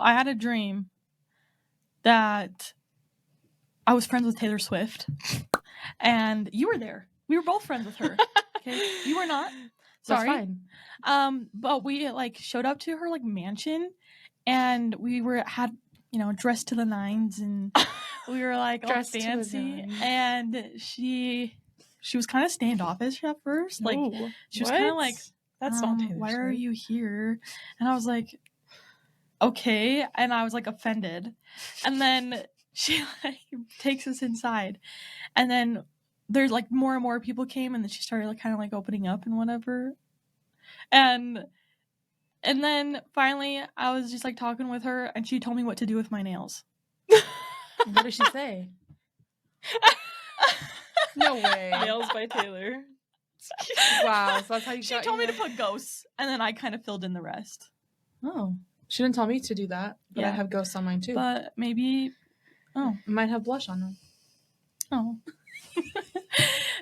I had a dream that I was friends with Taylor Swift, and you were there. We were both friends with her. Okay, you were not. Sorry. That's fine. But we like showed up to her like mansion, and we had dressed to the nines, and we were like all fancy, and she was kind of standoffish at first. Like she was kind of like, that's not Taylor why Swift. are you here? And I was like, okay, and I was like offended, and then she like takes us inside, and then there's like more and more people came, and then she started like kind of like opening up and whatever, and then finally I was just like talking with her, and she told me what to do with my nails. What did she say? No way. Nails by Taylor. Wow, so that's how you She told me to put ghosts, and then I kind of filled in the rest. Oh. She didn't tell me to do that, but I have ghosts on mine too. But maybe... Oh. I might have blush on them. Oh.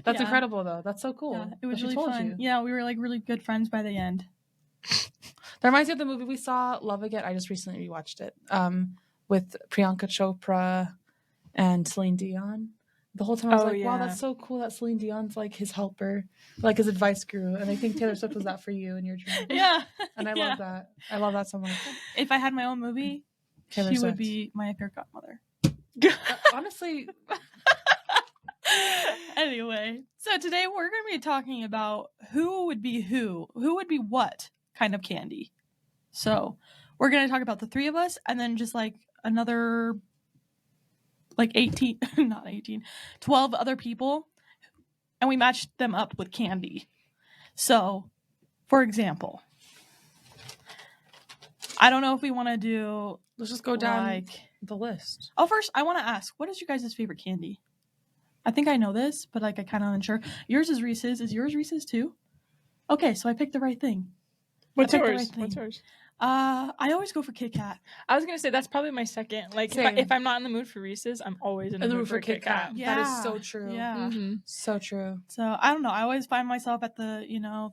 That's incredible, though. That's so cool. Yeah, it was really fun. Yeah, we were like really good friends by the end. That reminds me of the movie we saw, Love Again. I just recently rewatched it with Priyanka Chopra and Celine Dion. The whole time I was like, wow, that's so cool that Celine Dion's like his helper, like his advice guru. And I think Taylor Swift was that for you in your dream. Yeah. And I love that. I love that so much. If I had my own movie, Taylor she Swift would be my fairy godmother. Honestly. Anyway, so today we're going to be talking about who would be what kind of candy. So we're going to talk about the three of us, and then just like another like 12 other people, and we matched them up with candy. So, for example, I don't know if we want to do... Let's just go down the list. Oh, first, I want to ask, what is your guys' favorite candy? I think I know this, but like I kind of unsure. Yours is Reese's. Is yours Reese's too? Okay, so I picked the right thing. What's yours? What's yours? I always go for Kit Kat. I was gonna say that's probably my second. Like if I'm not in the mood for Reese's, I'm always in the mood for Kit Kat. Yeah. That is so true. Yeah, so true. So I don't know. I always find myself at the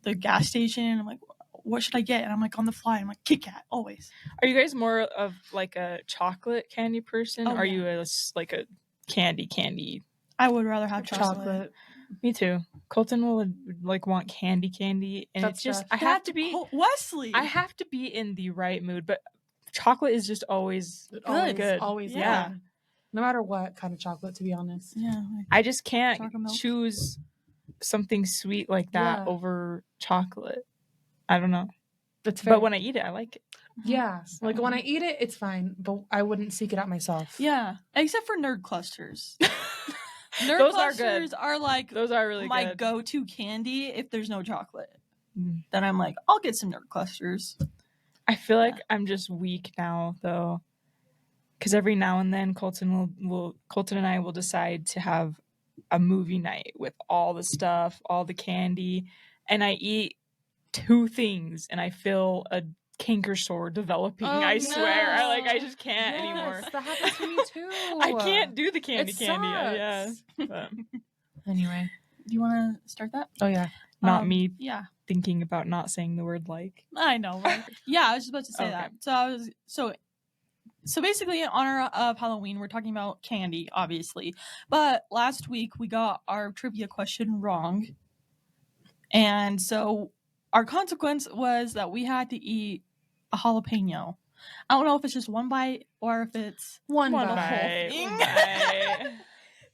the gas station, and I'm like, what should I get? And I'm like on the fly. I'm like Kit Kat always. Are you guys more of like a chocolate candy person? Or are you like a candy? I would rather have chocolate. Me too. Colton will like want candy, and that's it's just I have to be Wesley. I have to be in the right mood, but chocolate is just always good. Always, yeah. No matter what kind of chocolate, to be honest. Yeah. I just can't choose something sweet like that over chocolate. I don't know. That's fair. But when I eat it, I like it. Yeah. Like when I eat it, it's fine, but I wouldn't seek it out myself. Yeah. Except for Nerd Clusters. Those clusters are like those are really my good. go-to candy if there's no chocolate. Then I'm like, I'll get some Nerd Clusters. I feel like I'm just weak now though, because every now and then Colton and I will decide to have a movie night with all the stuff, all the candy, and I eat 2 things and I feel a canker sore developing. I swear, I just can't anymore. That happens to me too. I can't do the candy. Sucks. Yeah. But anyway, do you want to start that? Oh yeah, not me. Yeah, thinking about not saying the word like. I know, right? Yeah, I was just about to say that. So basically, in honor of Halloween, we're talking about candy, obviously. But last week we got our trivia question wrong, and so our consequence was that we had to eat a jalapeno. I don't know if it's just one bite or if it's one bite. Whole thing. One bite.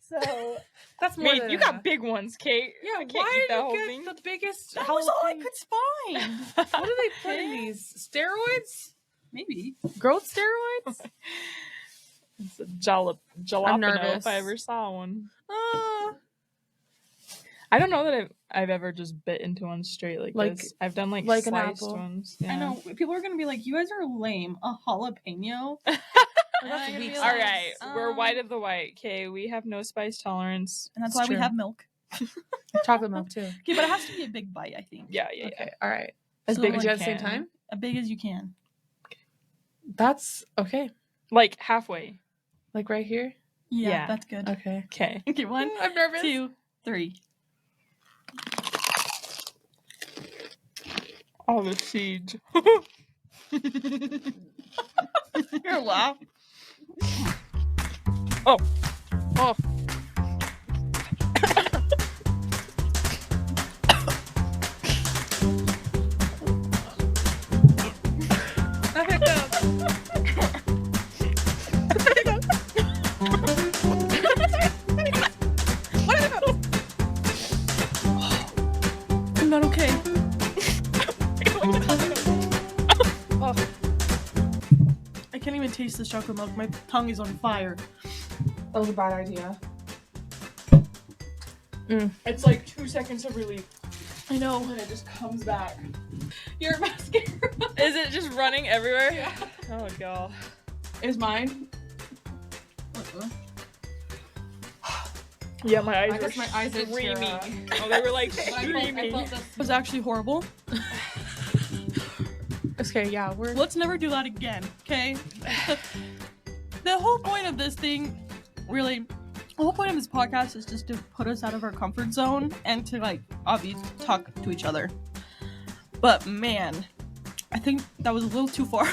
So that's more than you got big ones, Kate. Yeah, I can't why eat that did whole you thing. get the biggest? That was all I could find. What do they put in these? Steroids? Maybe growth steroids. It's a jalapeno if I ever saw one. I don't know that I've ever just bit into one straight like this. I've done like sliced ones. Yeah. I know people are gonna be like, "You guys are lame." A jalapeno. That's weak. All right, we're white of the white. Okay, we have no spice tolerance, and that's why we have milk. Chocolate milk too. Okay, but it has to be a big bite, I think. Yeah. Okay, all right. As big as you at the same time. As big as you can. Okay. That's okay. Like halfway. Like right here. Yeah, that's good. Okay. Okay, 1, I'm nervous. 2, 3. Oh, the siege. gonna laugh. Oh. I'm not okay. I can't even taste this chocolate milk. My tongue is on fire. That was a bad idea. It's like 2 seconds of relief. I know. And it just comes back. Your mascara. Is it just running everywhere? Yeah. Oh god. Is mine? Yeah, my eyes I were guess my eyes are streaming. tear Oh, they were like I streaming. felt this. It was actually horrible. Okay, yeah, we're. Let's never do that again, okay? The whole point of this thing, really, the whole point of this podcast is just to put us out of our comfort zone and to, like, obviously talk to each other. But, man, I think that was a little too far.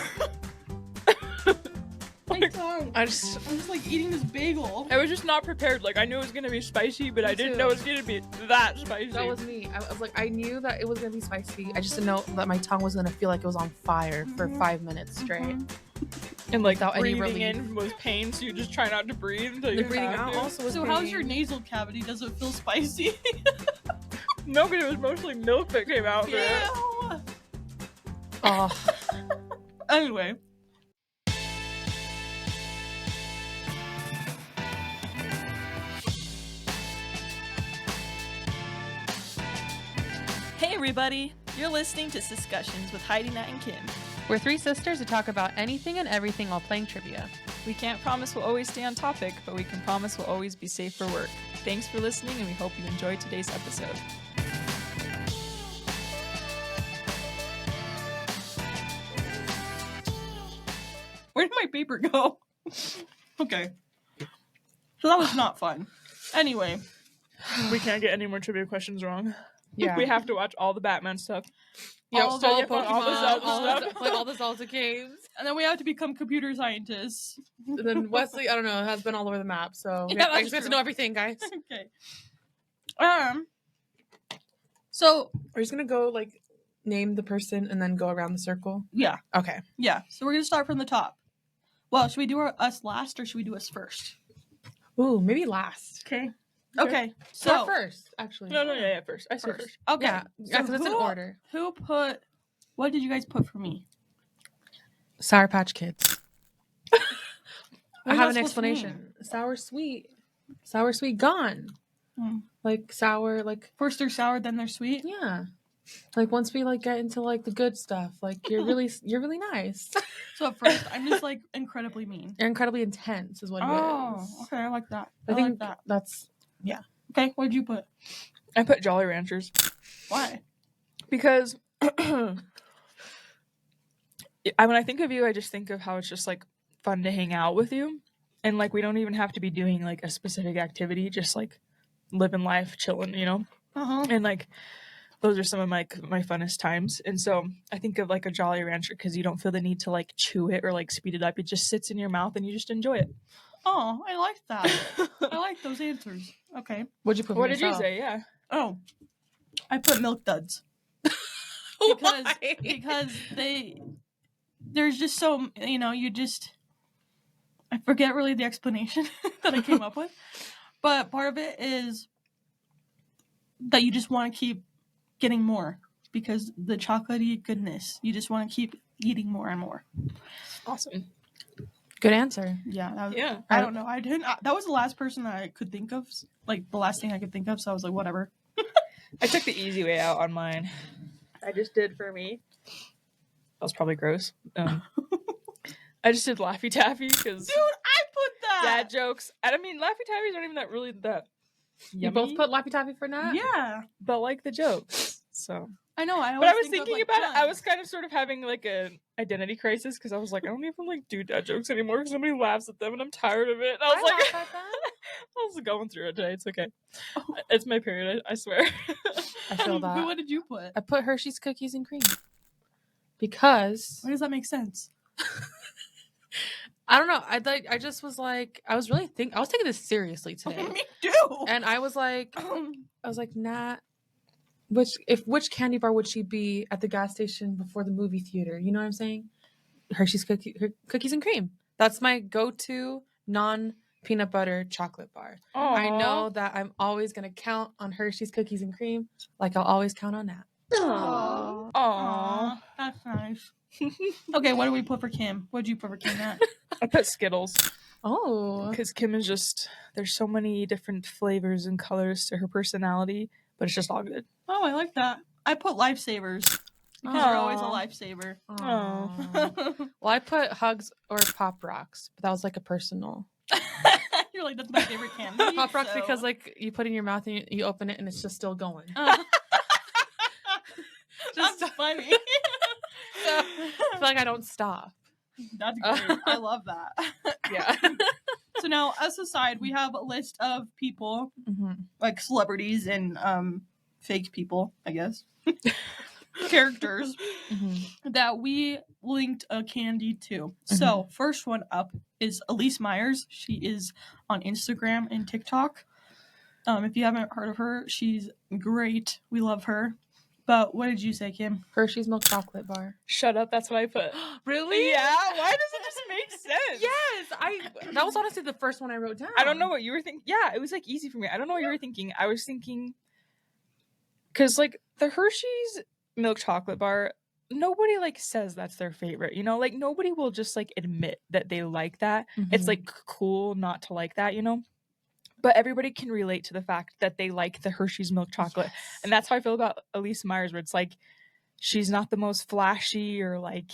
My tongue. I'm just, like, eating this bagel. I was just not prepared. Like, I knew it was gonna be spicy, but I didn't know it was gonna be that spicy. That was me. I was like, I knew that it was gonna be spicy. I just didn't know that my tongue was gonna feel like it was on fire for 5 minutes straight. And like Without any breathing relief. in was pain, so you just try not to breathe until The you breathing have out to. also was So pain. how's your nasal cavity? Does it feel spicy? No, because it was mostly milk that came out of it. Ew. Oh, Anyway. Hey everybody! You're listening to Discussions with Heidi, Nat, and Kim. we're three sisters who talk about anything and everything while playing trivia. We can't promise we'll always stay on topic, but we can promise we'll always be safe for work. Thanks for listening, and we hope you enjoyed today's episode. Where did my paper go? Okay. So that was not fun. Anyway. We can't get any more trivia questions wrong. Yeah. We have to watch all the Batman stuff. Yeah, all all, the all the Pokemon, Pokemon, all the Zelda stuff. like all the Zelda games. And then we have to become computer scientists. And then Wesley, I don't know, has been all over the map. So Yeah, I that's just have to true. know everything, guys. Okay. So Are you just gonna go like name the person and then go around the circle? yeah. Okay. Yeah. So we're gonna start from the top. Well, should we do us last or should we do us first? Ooh, maybe last. Okay. Okay. So So first, actually. Yeah, first. I said first. Okay. Yeah, because it's in who- order. Who put? What did you guys put for me? Sour Patch Kids. What I is have that an supposed to mean? explanation. Sour sweet gone. Hmm. Like sour, like First they're sour, then they're sweet. yeah. Like once we like get into like the good stuff, like you're really nice. So at first I'm just like incredibly mean. You're incredibly intense, is what it Oh, is. okay. I like that. I I think like that. that's Okay. What did you put? I put Jolly Ranchers. Why? Because when I think of you, I just think of how it's just like fun to hang out with you. And like we don't even have to be doing like a specific activity, just like living life, chilling, you know? Uh-huh. And like those are some of my funnest times. And so I think of like a Jolly Rancher because you don't feel the need to like chew it or like speed it up. It just sits in your mouth and you just enjoy it. Oh, I like that. I like those answers. Okay. what'd you put. What for did you yourself? say? Yeah. Oh, I put Milk Duds. Because Why? because there's just so, you just, I forget really the explanation that I came up with, but part of it is that you just want to keep getting more because the chocolatey goodness, you just want to keep eating more and more. Awesome. Good answer. Yeah, that was, Yeah. I don't know. I didn't. That was the last person that I could think of, like the last thing I could think of. So I was like, whatever. I took the easy way out on mine. I just did for me. That was probably gross. I just did Laffy Taffy because Dude, I put that. dad jokes. I mean, Laffy Taffys aren't even that really that You yummy, both put Laffy Taffy for Nat? Yeah, but like the jokes. So, I know. but I was thinking about it. I was kind of sort of having like an identity crisis because I was like, I don't even like do dad jokes anymore because somebody laughs at them and I'm tired of it. And I was like, laugh at that. I was going through it today. It's okay. It's my period. I swear. I feel that. What did you put? I put Hershey's cookies and cream because Why does that make sense? I don't know. I just was like, I was taking this seriously today. Me too. And I was like, Nat, which candy bar would she be at the gas station before the movie theater? You know what I'm saying? Hershey's cookies and cream. That's my go-to non-peanut butter chocolate bar. Aw. I know that I'm always gonna count on Hershey's cookies and cream, like I'll always count on that. Aww. Aw, that's nice. Okay, what do we put for Kim? What did you put for Kim, Matt? I put Skittles. Oh, Because Kim is just, there's so many different flavors and colors to her personality, but it's just all good. Oh, I like that. I put Lifesavers because you're always a Aw. lifesaver. Aw. Well, I put Hugs or Pop Rocks, but that was like a personal You're like, that's my favorite candy. Pop Rocks so- because like you put it in your mouth and you open it and it's just still going. That's funny. I feel like I don't stop. That's great. I love that. Yeah. So now, as a side, we have a list of people, like celebrities and fake people, I guess, characters that we linked a candy to. So, first one up is Elyse Myers. She is on Instagram and TikTok. If you haven't heard of her, she's great. We love her. But what did you say, Kim? Hershey's milk chocolate bar. Shut up, that's what I put. Really? Yeah, why does it just make sense? Yes, that was honestly the first one I wrote down. I don't know what you were thinking. Yeah, it was like easy for me. I don't know what you were thinking. I was thinking, because like the Hershey's milk chocolate bar, nobody like says that's their favorite, you know, like nobody will just like admit that they like that. It's like cool not to like that, you know, but everybody can relate to the fact that they like the Hershey's milk chocolate. And that's how I feel about Elyse Myers, where it's like she's not the most flashy or like,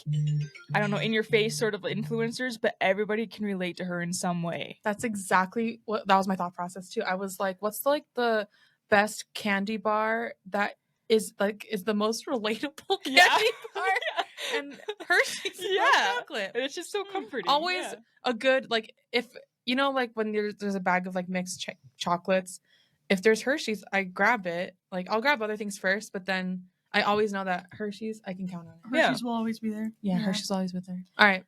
I don't know, in your face sort of influencers, but everybody can relate to her in some way. That's exactly what that was my thought process too. I was like, what's like the best candy bar that is the most relatable candy bar? And Hershey's milk chocolate. And it's just so comforting. Always a good, like, if you know, like when there's a bag of like mixed chocolates, if there's Hershey's, I grab it. Like I'll grab other things first, but then I always know that Hershey's, I can count on it. Hershey's will always be there. Yeah, Hershey's always with her. All right,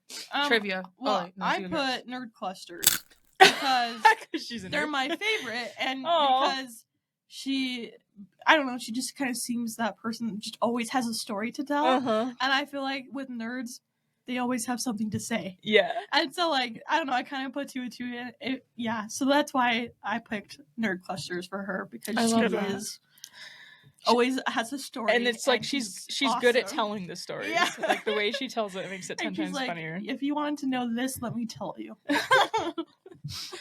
trivia. Well, wait, no, I you go. put Nerd Clusters because she's they're my favorite, and Aw. because I don't know, she just kind of seems that person that just always has a story to tell. Uh-huh. And I feel like with nerds, they always have something to say. Yeah. And so, like, I don't know, I kind of put two and two in it. Yeah, so that's why I picked Nerd Clusters for her, because I she love that. is always has a story. And it's like she's good at awesome. telling the stories. Yeah. Like the way she tells it makes it 10 And she's times like, funnier. if you wanted to know this, let me tell you.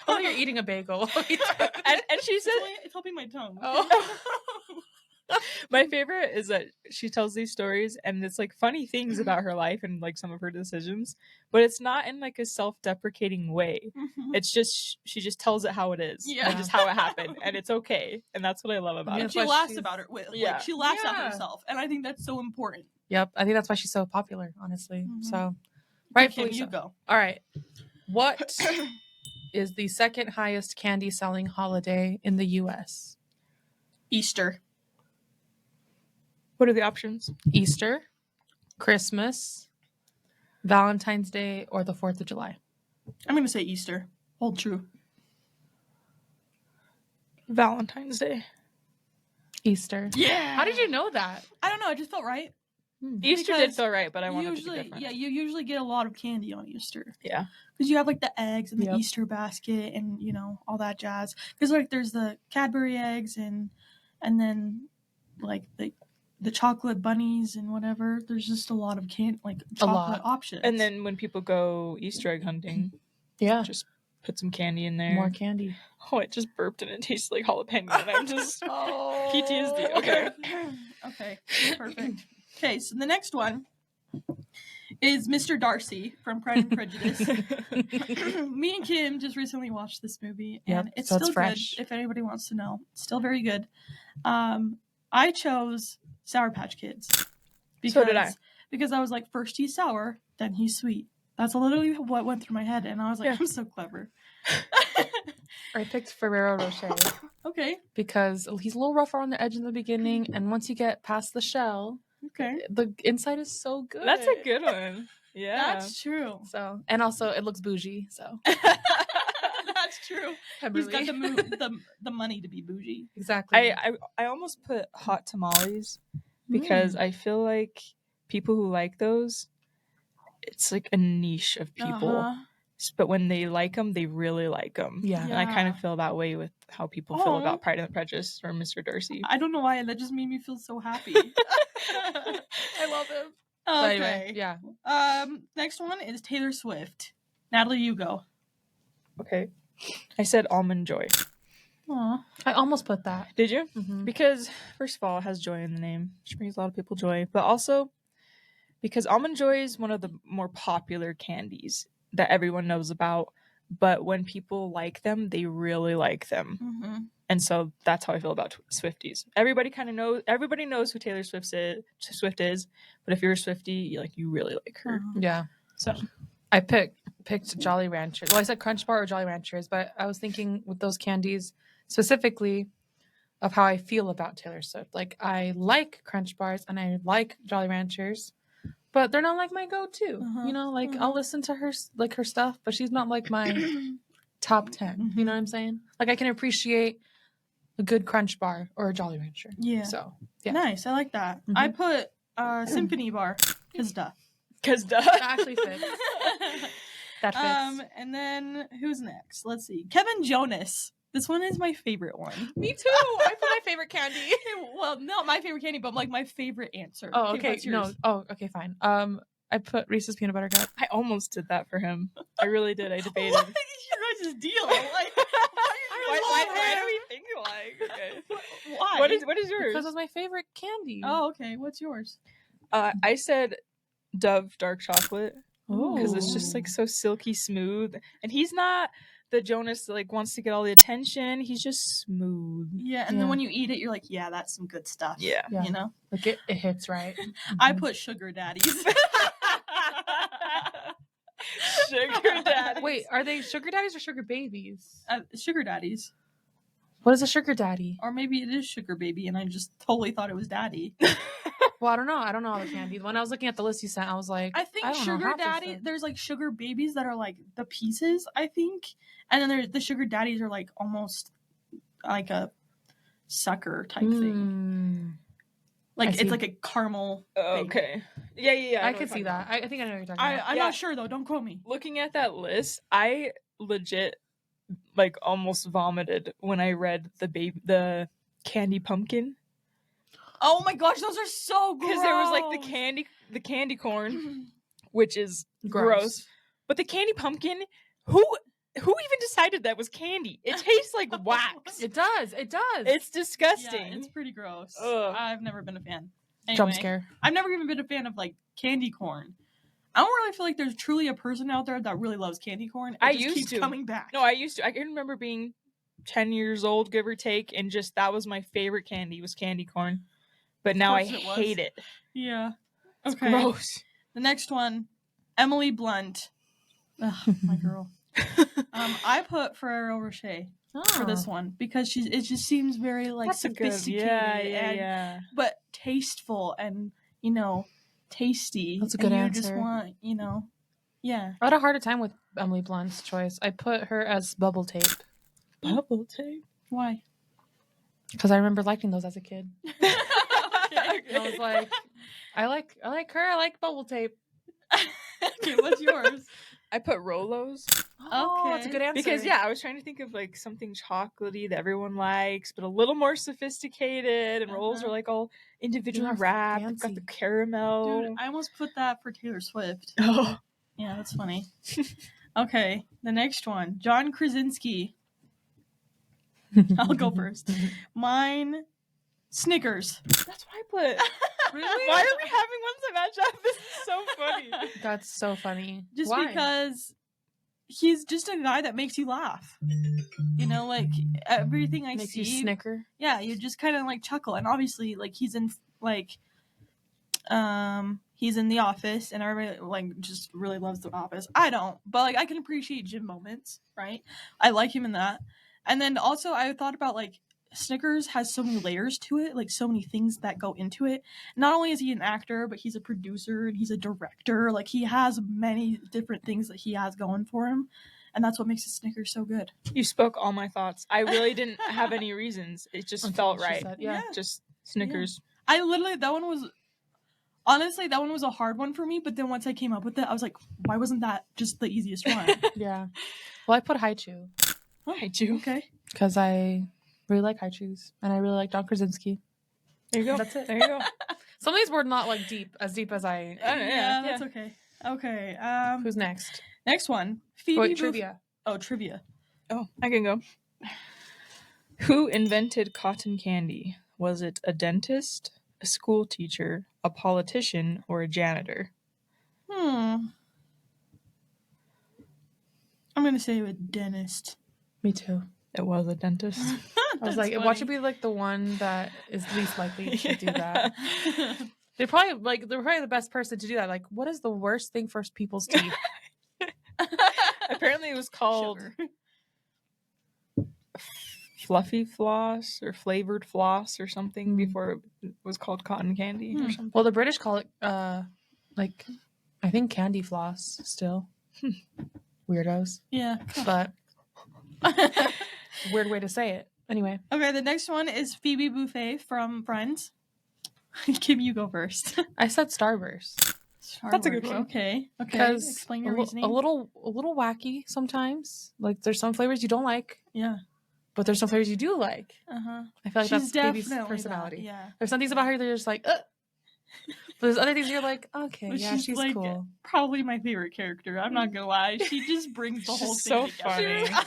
Oh, you're eating a bagel. And she said, It's helping my tongue. Oh. my favorite is that she tells these stories and it's like funny things about her life and like some of her decisions, but it's not in like a self-deprecating way. Mhm. It's just she just tells it how it is, Yeah. and just how it happened, and it's okay, and that's what I love about Yeah. it. And she why laughs she's- about it with, Yeah. like, she laughs at Yeah. herself, and I think that's so important. Yep, I think that's why she's so popular, honestly. Mhm. So, Okay, rightfully Kim, you so. go. All right, what is the second highest candy selling holiday in the U.S.? Easter. What are the options? Easter, Christmas, Valentine's Day, or the 4th of July? I'm gonna say Easter. Hold true. Valentine's Day. Easter. Yeah. How did you know that? I don't know. I just felt right. Easter Because did feel right, but I wanted to be Usually, different. yeah, you usually get a lot of candy on Easter. Yeah. Because you have like the eggs and the Yep. Easter basket and all that jazz. Because like there's the Cadbury eggs and then like the chocolate bunnies and whatever. There's just a lot of chocolate lot. options. And then when people go Easter egg hunting, Yeah, just put some candy in there. more candy. Oh, it just burped and it tastes like jalapeno. And I'm just oh. PTSD. Okay. Okay. Perfect. Okay, so the next one is Mr. Darcy from Pride and Prejudice. Me and Kim just recently watched this movie, and Yep, it's so it's still fresh. good. If anybody wants to know, it's still very good. I chose Sour Patch Kids. So did I. Because I was like, first he's sour, then he's sweet. That's literally what went through my head, and I was like, Yeah. I'm so clever. I picked Ferrero Rocher Okay. because he's a little rough around the edge in the beginning, and once you get past the shell, Okay. the inside is so good. That's a good one. Yeah. That's true. So, and also it looks bougie. So That's true. He's Pemberley. got the money to be bougie. Exactly. I almost put hot tamales because I feel like people who like those, it's like a niche of people. Uh-huh. But when they like them, they really like them. Yeah. And I kind Yeah. of feel that way with how people feel Oh. about Pride and Prejudice or Mr. Darcy. I don't know why. That just made me feel so happy. I love him. Okay. But anyway, yeah. Next one is Taylor Swift. Natalie, you go. Okay. I said Almond Joy. Aw. I almost put that. Did you? Mm-hmm. Because, first of all, it has joy in the name, which brings a lot of people joy. But also, because Almond Joy is one of the more popular candies that everyone knows about. But when people like them, they really like them. Mm-hmm. And so that's how I feel about Swifties. Everybody knows who Taylor Swift is. But if you're a Swiftie, you really like her. Yeah. So I picked Jolly Ranchers. Well, I said Crunch Bar or Jolly Ranchers, but I was thinking with those candies specifically of how I feel about Taylor Swift. Like, I like Crunch Bars and I like Jolly Ranchers, but they're not like my go-to. Uh-huh. I'll listen to her stuff, but she's not like my top 10. You know what I'm saying? Like, I can appreciate a good Crunch Bar or a Jolly Rancher. Yeah. So, yeah. Nice. I like that. Mhm. I put Symphony Bar because duh. Because That actually fits. That fits. And then who's next? Let's see. Kevin Jonas. This one is my favorite one. Me too. I put my favorite candy. Well, not my favorite candy, but like my favorite answer. Oh, okay. What's yours? No. Oh, okay, fine. I put Reese's peanut butter cup. I almost did that for him. I really did. I debated. What is your guys' deal? Like, Why do we think alike? Okay. Why? What is yours? Because it was my favorite candy. Oh, okay. What's yours? I said Dove dark chocolate Ooh. because it's just like so silky smooth, and he's not the Jonas that like wants to get all the attention. He's just smooth. Yeah, and then when you eat it, you're like, yeah, that's some good stuff. Yeah. You know? Like it hits right. I put sugar daddies. Sugar daddy. Wait, are they sugar daddies or sugar babies? Sugar daddies. What is a sugar daddy? Or maybe it is sugar baby, and I just totally thought it was daddy. Well, I don't know. I don't know all the candies. When I was looking at the list you sent, I was like, I think don't know sugar half this daddy, stuff. there's like sugar babies that are like the pieces, I think. And then there's the sugar daddies are like almost like a sucker type thing. I Like see. it's like a caramel thing. Okay. Yeah. I can see that. I think I know what you're talking about. I'm Yeah. not sure though. Don't quote me. Looking at that list, I legit like almost vomited when I read the candy pumpkin. Oh my gosh, those are so gross. Because there was like the candy corn, which is gross. But the candy pumpkin, who even decided that was candy? It tastes like wax. It does. It's disgusting. Yeah, it's pretty gross. Ugh. I've never been a fan. Anyway, Jump scare. I've never even been a fan of like candy corn. I don't really feel like there's truly a person out there that really loves candy corn. I just used keeps to. coming back. No, I used to. I can remember being 10 years old, give or take, and just that was my favorite candy was candy corn. But now I course it was. hate it. Yeah. It's Okay. gross. The next one, Emily Blunt. Ugh, my girl. I put Ferrero Rocher for this one because it just seems very like That's a good- sophisticated yeah. but tasteful and tasty. That's a good and you answer. just want yeah. I had a harder time with Emily Blunt's choice. I put her as bubble tape Bubble tape. Why? because I remember liking those as a kid. Okay. And I was like, I like her. I like bubble tape. Okay, what's yours? I put Rolos Oh, that's a Okay. good answer. because I was trying to think of like something chocolatey that everyone likes, but a little more sophisticated. And Rolos Uh-huh. are like all individually They're wrapped. They've got the fancy. caramel. Dude, I almost put that for Taylor Swift. Oh. Yeah, that's funny. Okay, the next one, John Krasinski. I'll go first. Mine, Snickers. That's what I put. Really? Why are we having ones that match up? This is so funny. That's so funny. Just Why? because he's just a guy that makes you laugh. You know, like everything I Makes see. you snicker. Yeah, you just kind of like chuckle, and obviously, like he's in he's in The Office, and everybody like just really loves The Office. I don't, but like I can appreciate Jim moments, right? I like him in that. And then also I thought about like Snickers has so many layers to it, like so many things that go into it. Not only is he an actor, but he's a producer and he's a director. Like he has many different things that he has going for him, and that's what makes his Snickers so good. You spoke all my thoughts. I really didn't have any reasons. It just Until felt she right. said, Yeah. Just Snickers. I literally that one was a hard one for me, but then once I came up with it, I was like, why wasn't that just the easiest one? Yeah. Well, I put Haichu Haichu. Okay. because I really like Haichus and I really like Don Krasinski. There you go. That's it. There you go. Some of these were not like deep as as I. Yeah, that's okay. Okay. Who's next? Next one. Phoebe Wait, trivia. Oh, trivia. Oh, I can go. Who invented cotton candy? Was it a dentist, a school teacher, a politician, or a janitor? I'm gonna say a dentist. Me too. It was a dentist. I was like, watch it be like the one that is least likely to do that. funny. They're probably the best person to do that. Like, what is the worst thing for people's teeth? Apparently it was called fluffy floss or flavored floss or something before it was called cotton candy or something. Well, the British call it like I think candy floss still. Weirdos. Yeah. But weird way to say it. Anyway. Okay, the next one is Phoebe Buffay from Friends. Kim, you go first. I said Starburst. That's a good one. Okay. Because Explain your a reasoning. little wacky sometimes. Like there's some flavors you don't like, Yeah. but there's some flavors you do like. Uh-huh. I feel like She's that's Phoebe's definitely personality. that, yeah. There's some things about her that you're just like, But there's other things you're like, okay, But yeah, she's like, cool. Probably my favorite character. I'm not gonna lie. She just brings the whole She's thing so together. funny.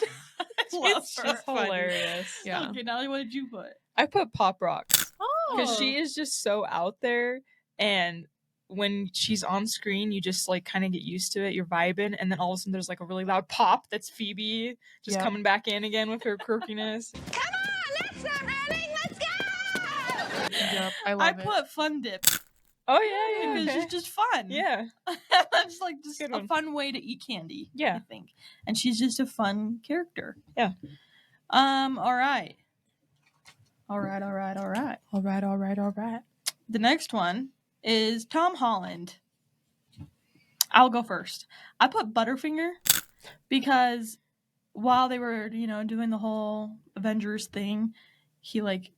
Love It's her. just hilarious. Yeah. Okay, Natalie, what did you put? I put Pop Rocks Oh. because she is just so out there, and when she's on screen, you just like kind of get used to it. You're vibing, and then all of a sudden there's like a really loud pop. That's Phoebe just Yeah. coming back in again with her quirkiness. Come on, let's start running. Let's go. Yep, I love I it. put Fun Dip Oh yeah, because yeah, she's just fun. yeah. That's like just Good a one. fun way to eat candy. Yeah. I think, and she's just a fun character. Yeah. All right. All right. The next one is Tom Holland. I'll go first. I put Butterfinger because while they were, doing the whole Avengers thing, he like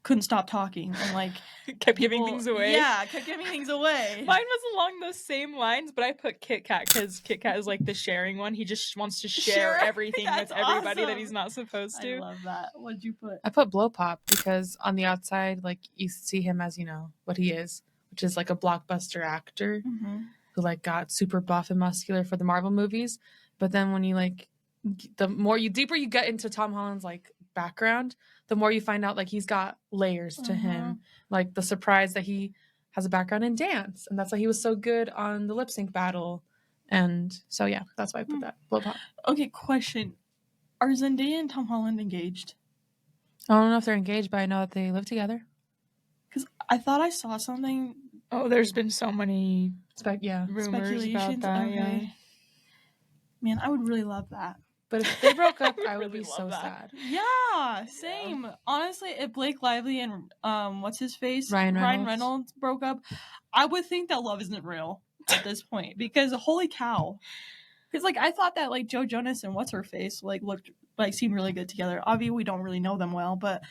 couldn't stop talking and like Kept giving people- things away. Yeah, kept giving things away. Mine was along those same lines, but I put Kit Kat because Kit Kat is like the sharing one. He just wants to share Sure. everything with That's everybody that awesome. he's not supposed I to. love that. What'd you put? I put Blow Pop because on the outside, like you see him as what he is, which is like a blockbuster actor who like got super buff and muscular for the Marvel movies. But then when you like, deeper you get into Tom Holland's like background, the more you find out like he's got layers to him. Like the surprise that he has a background in dance, and that's why he was so good on the lip sync battle. And so yeah, that's why I put that. Blow Pop. Okay, question. Are Zendaya and Tom Holland engaged? I don't know if they're engaged, but I know that they live together. Because I thought I saw something. Oh, there's been so many Yeah. rumors about Speculations? that. Okay. Yeah. Man, I would really love that. But if they broke up, I would Really be love so that. sad. Yeah, same. Honestly, if Blake Lively and what's his face? Ryan Reynolds broke up, I would think that love isn't real at this point because holy cow. Because like I thought that like Joe Jonas and what's her face like seemed really good together. Obviously, we don't really know them well, but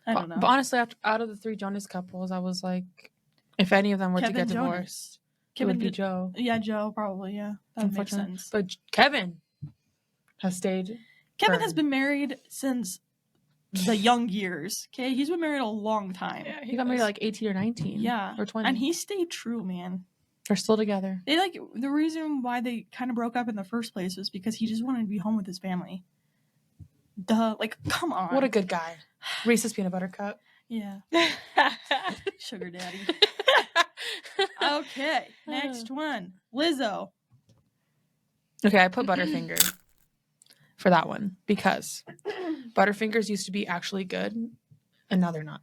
I don't know. But honestly, out of the three Jonas couples, I was like, if any of them were to Kevin get Jonas. divorced, it would be did- Joe. Yeah, Joe probably. Yeah, that would make Unfortunately. sense. But Kevin has stayed. Kevin firm. has been married since the young years. Okay, he's been married a long time. Yeah, He got married at like 18 or 19. Yeah, Or 20. and he stayed true, man. They're still together. They like the reason why they kind of broke up in the first place was because he just wanted to be home with his family. Duh, like come on. What a good guy. Reese's peanut butter cup. yeah, sugar daddy. Okay, next one, Lizzo. Okay, I put Butterfinger for that one because Butterfingers used to be actually good, and now they're not.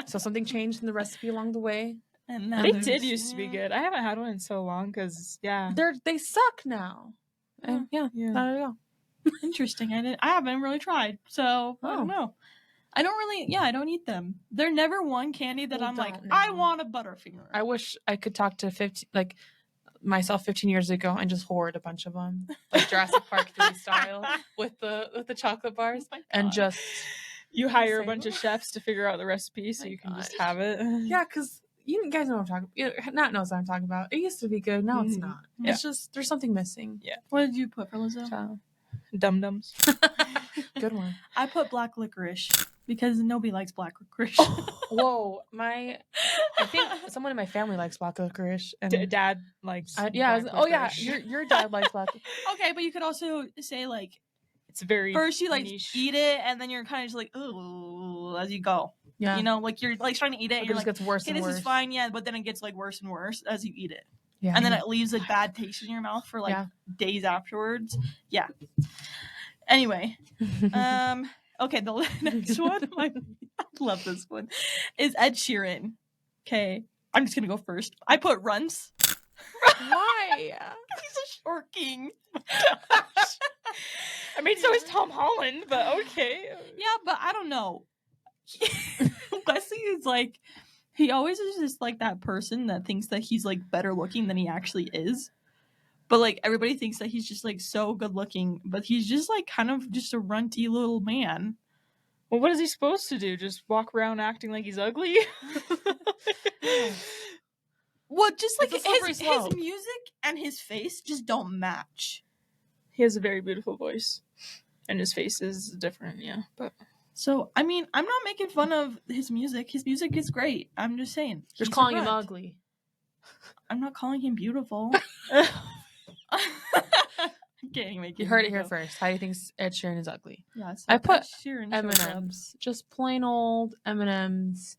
So something changed in the recipe along the way. And now They there's- did used to be good. I haven't had one in so long because, yeah. They suck now. And yeah, Yeah. there you go. Interesting. I haven't really tried, so I don't know. I don't eat them. They're never one candy that I'm like, I want a Butterfinger. I wish I could talk to myself 15 years ago and just hoard a bunch of them, like Jurassic Park 3 style, with the chocolate bars, and just you hire a bunch of chefs to figure out the recipe so you can just have it. Yeah, because you guys know what I'm talking about. Nat knows what I'm talking about. It used to be good. Now it's not. Yeah. It's just, there's something missing. Yeah. What did you put for Lizzo? Dum-dums. Good one. I put black licorice because nobody likes black licorice. Whoa, I think someone in my family likes black licorice, and Dad likes. Your dad likes black. Okay, but you could also say like, it's very first you like niche. eat it, and then you're kind of just like, ooh, as you go. Yeah, you know, like you're like trying to eat it, and it you're just like, gets worse. okay, and this worse. is fine, yeah, but then it gets like worse and worse as you eat it. Yeah, and then it leaves a bad taste in your mouth for like days afterwards. Yeah. Anyway, okay, the next one, I love this one, is Ed Sheeran. Okay, I'm just gonna go first. I put Runts. Why? He's a short king. I mean, so is Tom Holland, but okay. Yeah, but I don't know. Wesley is like, he always is just like that person that thinks that he's like better looking than he actually is. But like everybody thinks that he's just like so good looking, but he's just like kind of just a runty little man. Well, what is he supposed to do? Just walk around acting like he's ugly? Well, just like his slope. music and his face just don't match. He has a very beautiful voice, and his face is different. Yeah, but so I mean, I'm not making fun of his music. His music is great. I'm just saying. Just calling him ugly. I'm not calling him beautiful. You heard it here first. Heidi thinks Ed Sheeran is ugly. Yeah, so I put Sheeran M&M's, just plain old M&M's,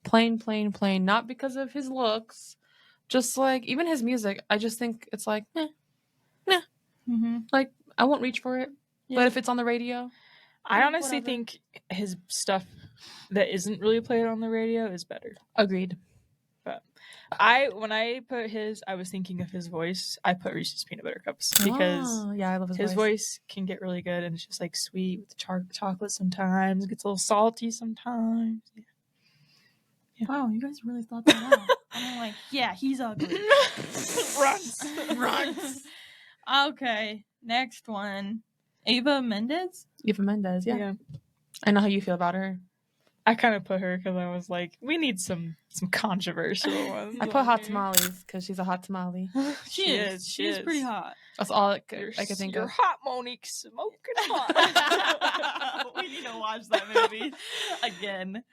plain. Not because of his looks, just like even his music. I just think it's like, nah. Like I won't reach for it, but if it's on the radio, I honestly think his stuff that isn't really played on the radio is better. Agreed. But when I put his, I was thinking of his voice. I put Reese's Peanut Butter Cups because I love his voice can get really good, and it's just like sweet with the chocolate sometimes. It gets a little salty sometimes. Yeah. Wow, you guys really thought that out. I'm like, yeah, he's ugly. Runs. Okay, next one. Eva Mendes, yeah. I know how you feel about her. I kind of put her because I was like, we need some controversial ones. I put hot tamales because she's a hot tamale. She is pretty hot. That's all I could think you're of. Hot, Monique, smoking hot. We need to watch that movie again.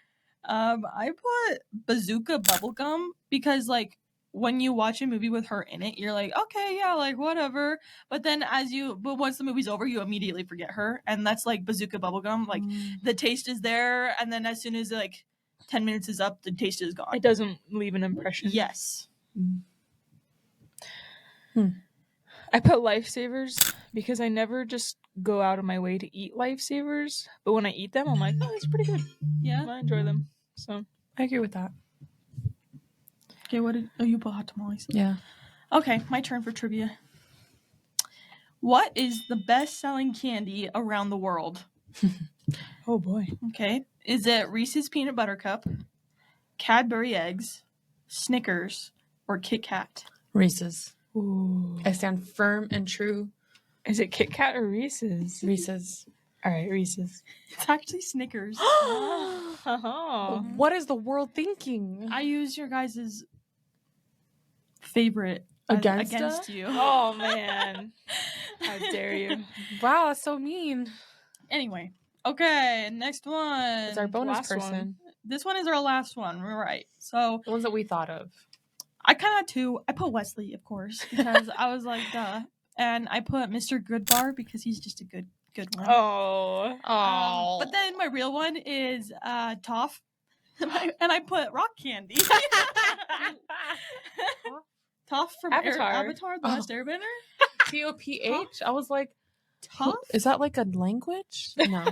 I put Bazooka Bubblegum because like when you watch a movie with her in it, you're like, okay, yeah, like whatever. But then once the movie's over, you immediately forget her, and that's like Bazooka Bubblegum. Like the taste is there, and then as soon as like 10 minutes is up, the taste is gone. It doesn't leave an impression. Yes. I put Lifesavers because I never just go out of my way to eat Lifesavers, but when I eat them, I'm like, oh, that's pretty good. Yeah, I enjoy them. So I agree with that. Okay, you put hot tamales? Yeah. Okay, my turn for trivia. What is the best-selling candy around the world? Oh boy. Okay, is it Reese's Peanut Butter Cup, Cadbury Eggs, Snickers, or Kit Kat? Reese's. Ooh. I stand firm and true. Is it Kit Kat or Reese's? Reese's. All right, Reese's. It's actually Snickers. What is the world thinking? I use your guys' favorite against you. Oh man, how dare you! Wow, that's so mean. Anyway, okay, next one. It's our bonus Last person. one. This one is our last one. We're right. So The ones that we thought of. I kind of had two. I put Wesley, of course, because I was like, duh. And I put Mr. Goodbar because he's just a good one. Oh. But then my real one is Toph. And I put Rock Candy. Toph from Avatar. The Last Airbender. T-O-P-H? I was like, Toph? is that like a language? No.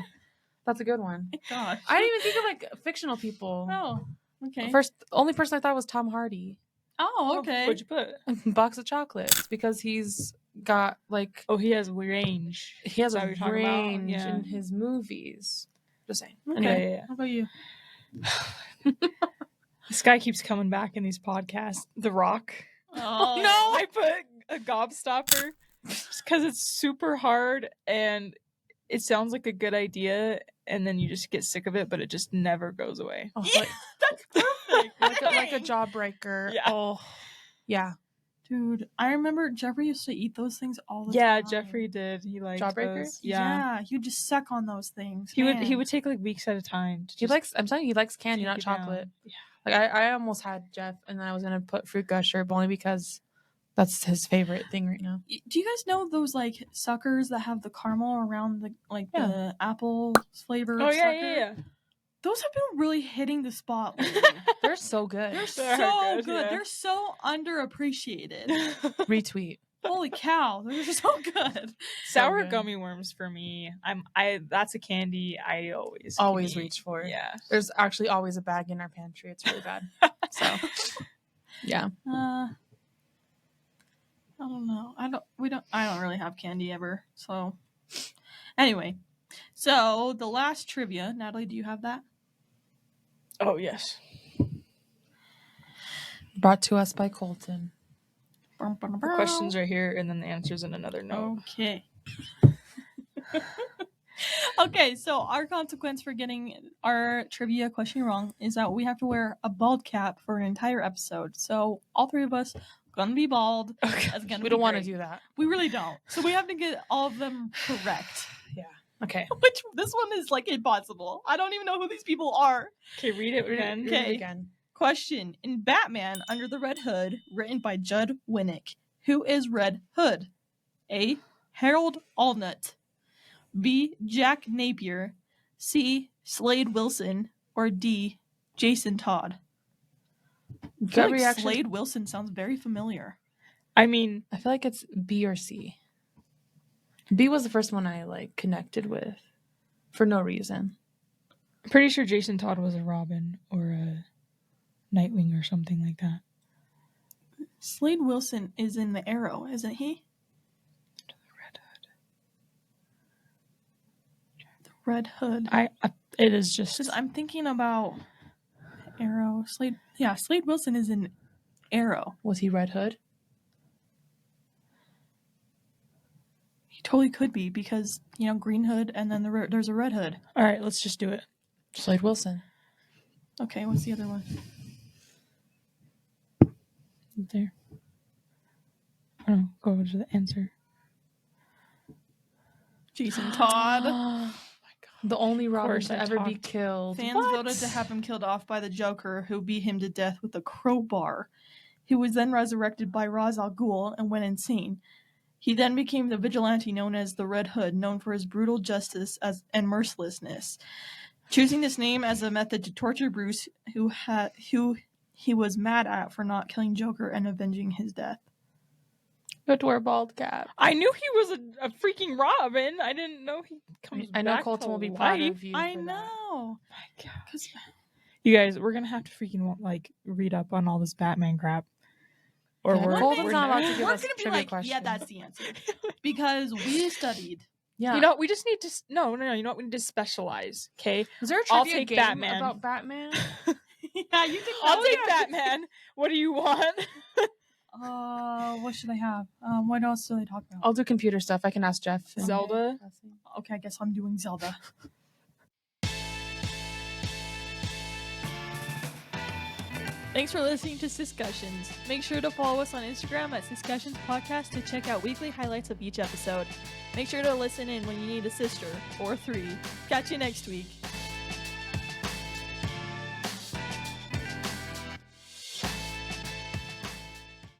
That's a good one. Gosh. I didn't even think of like fictional people. Oh, okay. Only person I thought was Tom Hardy. Oh, okay. What'd you put? Box of chocolates because he's got like Oh, he has range. he has Is that a what you're talking about? range Yeah. in his movies. Just saying. Okay. Anyway, Yeah. How about you? This guy keeps coming back in these podcasts. The Rock. Oh No, I put a gobstopper just because it's super hard and it sounds like a good idea, and then you just get sick of it, but it just never goes away. oh, Yeah, that's perfect. like a jawbreaker. Yeah. Oh, yeah. Dude, I remember Jeffrey used to eat those things all the Yeah, time. Jeffrey did. He liked Jawbreaker? those. Yeah, he would just suck on those things. He Man. would take like weeks at a time. To He just likes. I'm telling you, he likes candy, take not it chocolate. down. Yeah. Like I almost had Jeff, and then I was gonna put fruit gusher, but only because that's his favorite thing right now. Do you guys know those like suckers that have the caramel around the Yeah. the apple flavor? Oh yeah, sucker? yeah. Those have been really hitting the spot lately. They're so good. They're They're so good, good. yeah. They're so underappreciated. Retweet. Holy cow, they're so good. Sour good. gummy worms for me. That's a candy I always Always can eat. reach for. Yeah. There's actually always a bag in our pantry. It's really bad. So, yeah. I don't know. I don't really have candy ever. So anyway, so the last trivia, Natalie, do you have that? Oh yes. Brought to us by Colton. The questions are here, and then the answers in another note. Okay. Okay, so our consequence for getting our trivia question wrong is that we have to wear a bald cap for an entire episode. So all three of us gonna be bald. Okay. That's gonna We be don't want to great. do that. We really don't. So we have to get all of them correct. Okay. Which this one is like impossible. I don't even know who these people are. Okay, read it again. Read it Okay. again. Question: in Batman Under the Red Hood, written by Judd Winnick, who is Red Hood? A. Harold Allnut, B. Jack Napier, C. Slade Wilson, or D. Jason Todd? I Gut feel like reaction. Slade Wilson sounds very familiar. I mean, I feel like it's B or C. B was the first one I like connected with for no reason. I'm pretty sure Jason Todd was a Robin or a Nightwing or something like that. Slade Wilson is in the Arrow, isn't he? The Red Hood. It is just. Because I'm thinking about Arrow. Slade Wilson is in Arrow. Was he Red Hood? He totally could be because, Green Hood and then there's a Red Hood. All right, let's just do it. Slade Wilson. Okay, what's the other one? There. Oh, go to the answer. Jason Todd. Oh my god. The only Robin course to I ever be talked. killed. Fans What? voted to have him killed off by the Joker, who beat him to death with a crowbar. He was then resurrected by Ra's al Ghul and went insane. He then became the vigilante known as the Red Hood, known for his brutal justice and mercilessness, choosing this name as a method to torture Bruce, who he was mad at for not killing Joker and avenging his death. Good to wear bald cap. I knew he was a freaking Robin. I didn't know he comes I know back Colton to will be proud life. of you. I for that. know. My God. 'Cause- You guys, we're gonna have to freaking read up on all this Batman crap, or Yeah, we're Colton's we're not allowed to never- give We're us gonna be trivia like, yeah, questions. that's the answer. Because we studied. Yeah. You know, we just need to no. You know what? We need to specialize. Okay, is there a I'll trivia take game Batman. about Batman? Yeah, you think I'll take Batman. What do you want? What should I have? What else do they talk about? I'll do computer stuff. I can ask Jeff. and- Zelda. Okay, I guess I'm doing Zelda. Thanks for listening to Discussions. Make sure to follow us on Instagram at Discussions Podcast to check out weekly highlights of each episode. Make sure to listen in when you need a sister or three. Catch you next week.